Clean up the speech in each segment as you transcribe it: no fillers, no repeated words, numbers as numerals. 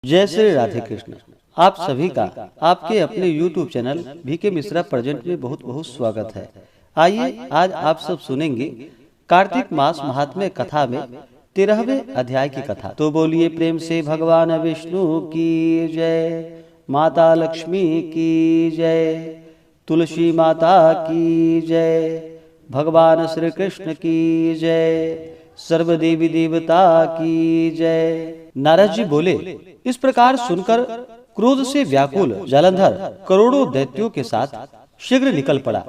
जय श्री राधे कृष्ण। आप सभी का आपके अपने YouTube channel VK Mishra present में बहुत बहुत स्वागत है। आइए आज आप सब सुनेंगे कार्तिक मास महात्म्य कथा में 13वें अध्याय की कथा। तो बोलिए प्रेम से भगवान विष्णु की जय, माता लक्ष्मी की जय, तुलसी माता की जय, भगवान श्री कृष्ण की जय, सर्वदेवी देवता की जय। नारद जी बोले, इस प्रकार सुनकर क्रोध से व्याकुल जालंधर करोड़ों दैत्यों के साथ शीघ्र निकल पड़ा।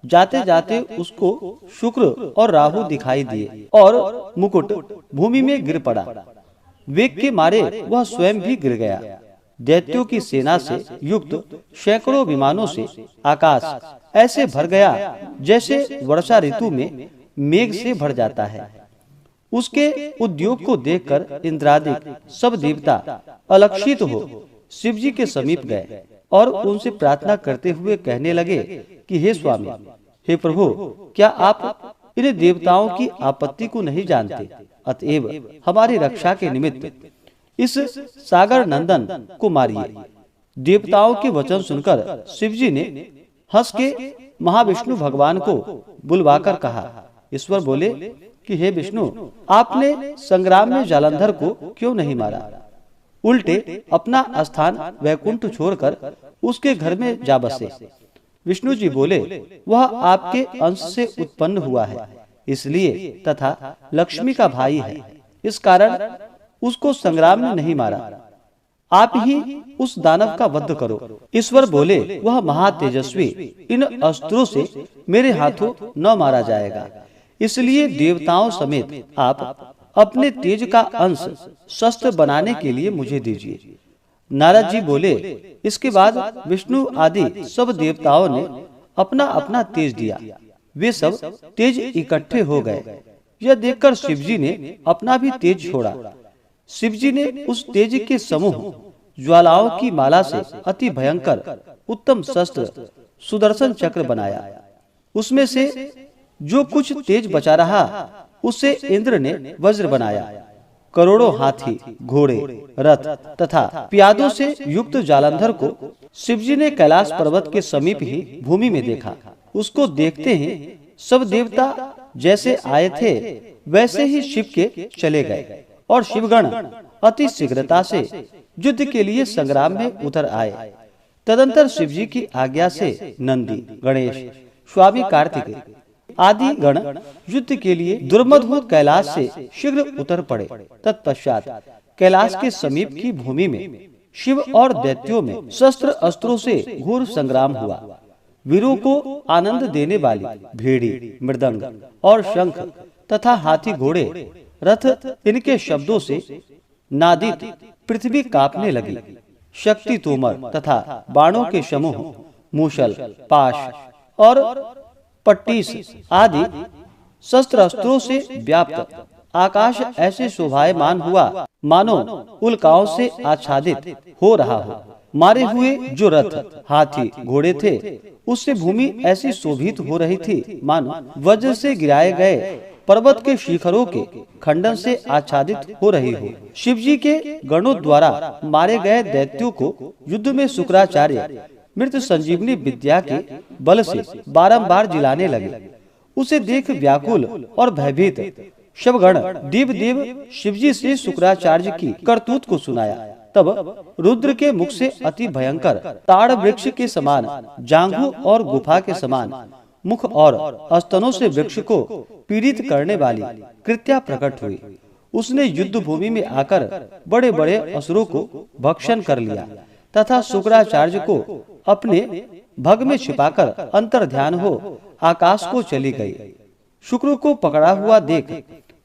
जाते जाते उसको शुक्र और राहु दिखाई दिए और मुकुट भूमि में गिर पड़ा। वेग के मारे वह स्वयं भी गिर गया। दैत्यों की सेना से युक्त सैकड़ों विमानों से आकाश ऐसे भर गया जैसे वर्षा ऋतु में मेघ से भर जाता है। उसके उद्योग को देखकर इंद्रादिक सब देवता अलक्षित हो शिव जी के समीप गए और उनसे प्रार्थना करते हुए कहने लगे कि हे स्वामी, हे प्रभु, क्या आप इन देवताओं की आपत्ति को नहीं जानते? अतएव हमारी रक्षा के निमित्त इस सागर नंदन को मारिए। देवताओं के वचन सुनकर शिव जी ने हंस के महाविष्णु भगवान को बुलवाकर कहा। ईश्वर बोले कि हे विष्णु, आपने संग्राम में जालंधर को क्यों नहीं मारा? उल्टे अपना स्थान वैकुंठ छोड़कर उसके घर में जा बसे। विष्णु जी बोले, वह आपके अंश से उत्पन्न हुआ है इसलिए, तथा लक्ष्मी का भाई है, इस कारण उसको संग्राम में नहीं मारा। आप ही उस दानव का वध करो। ईश्वर बोले, वह महातेजस्वी इन अस्त्रों से मेरे हाथों न मारा जाएगा, इसलिए देवताओं समेत आप अपने तेज का अंश शस्त्र बनाने के लिए मुझे दीजिए। नारद जी बोले, इसके बाद विष्णु आदि सब देवताओं ने अपना अपना तेज दिया। वे सब तेज इकट्ठे हो गए। यह देखकर शिव जी ने अपना भी तेज छोड़ा। शिव जी ने उस तेज के समूह ज्वालाओं की माला से अति भयंकर उत्तम शस्त्र सुदर्शन चक्र बनाया। उसमें से जो कुछ तेज बचा रहा उसे इंद्र ने वज्र बनाया। करोड़ों हाथी, घोड़े, रथ तथा प्यादों से युक्त जालंधर को शिवजी ने कैलाश पर्वत के समीप ही भूमि में देखा। उसको देखते ही सब देवता जैसे आए थे वैसे ही शिव के चले गए और शिवगण अति शीघ्रता से युद्ध के लिए संग्राम में उतर आए। तदंतर शिवजी की आज्ञा से नंदी, गणेश, स्वामी कार्तिक आदि गण युद्ध के लिए दुर्मदभूत कैलाश से शीघ्र उतर पड़े। तत्पश्चात कैलाश के समीप की भूमि में शिव और दैत्यों में शस्त्र अस्त्रों से घोर संग्राम हुआ। वीरों को आनंद देने वाली भेड़ी, मृदंग और शंख तथा हाथी, घोड़े, रथ इनके शब्दों से नादित पृथ्वी कांपने लगी। शक्ति तोमर तथा बाणों के समूह, मूसल, पाश और पट्टीस आदि शस्त्र अस्त्रों से व्याप्त आकाश ऐसे शोभायमान हुआ मानो उल्काओं से आच्छादित हो रहा हो। मारे हुए जो रथ, हाथी, घोड़े थे उससे भूमि ऐसी शोभित हो रही थी मानो वज्र से गिराए गए पर्वत के शिखरों के खंडन से आच्छादित हो रही हो। शिव जी के गणों द्वारा मारे गए दैत्यों को युद्ध में शुक्राचार्य मृत संजीवनी विद्या के बल से बारंबार जिलाने लगे। उसे देख व्याकुल और भयभीत शिवगण देव शिवजी से शुक्राचार्य की करतूत को सुनाया। तब रुद्र के मुख से अति भयंकर ताड़ वृक्ष के समान जांघों और गुफा के समान मुख और स्तनों से वृक्ष को पीड़ित करने वाली कृत्या प्रकट हुई। उसने युद्ध भूमि में आकर बड़े बड़े असुरों को भक्षण कर लिया तथा शुक्राचार्य को अपने भग में छिपाकर अंतर ध्यान हो आकाश को चली गई। शुक्र को पकड़ा हुआ देख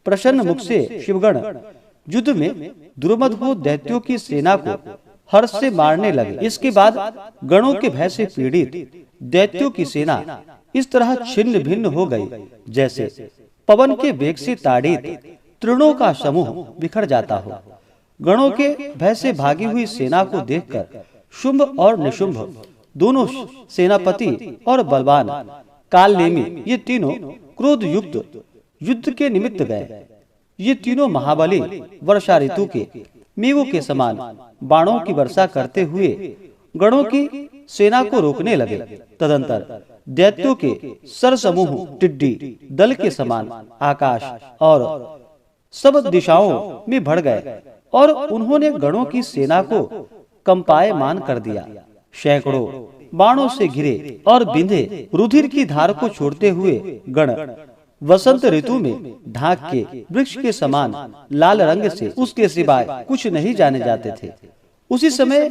प्रसन्न मुख से शिवगण युद्ध में दुर्मदभूत दैत्यों की सेना को हर्ष से मारने लगे। इसके बाद गणों के भय से पीड़ित दैत्यों की सेना इस तरह छिन्न भिन्न हो गई जैसे पवन के वेग से ताड़ित तृणों का समूह बिखर जाता हो। गणों के भय से भागी हुई सेना को देखकर शुंभ और निशुंभ दोनों सेनापति और बलवान कालनेमी ये तीनों क्रोध युक्त युद्ध के निमित्त गए। ये तीनों महाबली वर्षा ऋतु के मेघों के समान बाणों की वर्षा करते हुए गणों की सेना को रोकने लगे। तदंतर दैत्यों के सरसमूह टिड्डी दल के समान आकाश और सब दिशाओं में बढ़ गए और उन्होंने गणों की सेना को कंपायमान कर दिया। सैकड़ों बाणों से घिरे और बिंधे रुधिर की धार को छोड़ते हुए गण वसंत ऋतु में ढाक के वृक्ष के समान लाल रंग से उसके सिवाय कुछ नहीं जाने जाते थे। उसी समय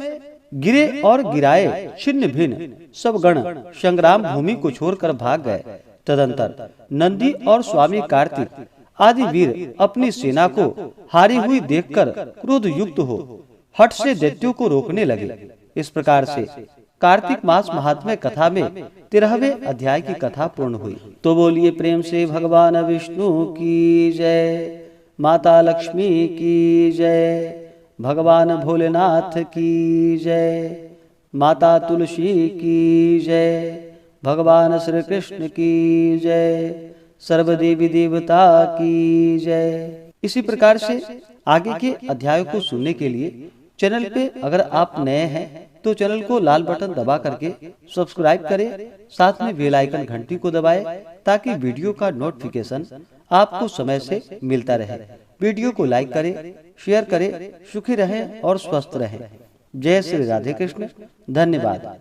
गिरे और गिराए छिन्न भिन्न सब गण संग्राम भूमि को छोड़कर भाग गए। तदंतर नंदी और स्वामी कार्तिक आदि वीर अपनी सेना को हारी हुई देखकर क्रोध युक्त हो हठ से दैत्यों को रोकने लगे। इस प्रकार से कार्तिक मास महात्म्य कथा में 13वें अध्याय की कथा पूर्ण हुई। तो बोलिए प्रेम से भगवान विष्णु की जय, माता लक्ष्मी की जय, भगवान भोलेनाथ की जय, माता तुलसी की जय, भगवान श्री कृष्ण की जय, सर्वदेवी देवता की जय। इसी प्रकार से आगे के अध्यायों को सुनने के लिए चैनल पे अगर आप नए हैं तो चैनल को लाल बटन दबा करके सब्सक्राइब करें, साथ में बेल आइकन घंटी को दबाएं ताकि वीडियो का नोटिफिकेशन आपको समय से मिलता रहे। वीडियो को लाइक करें, शेयर करें, सुखी रहें और स्वस्थ रहें। जय श्री राधे कृष्ण। धन्यवाद।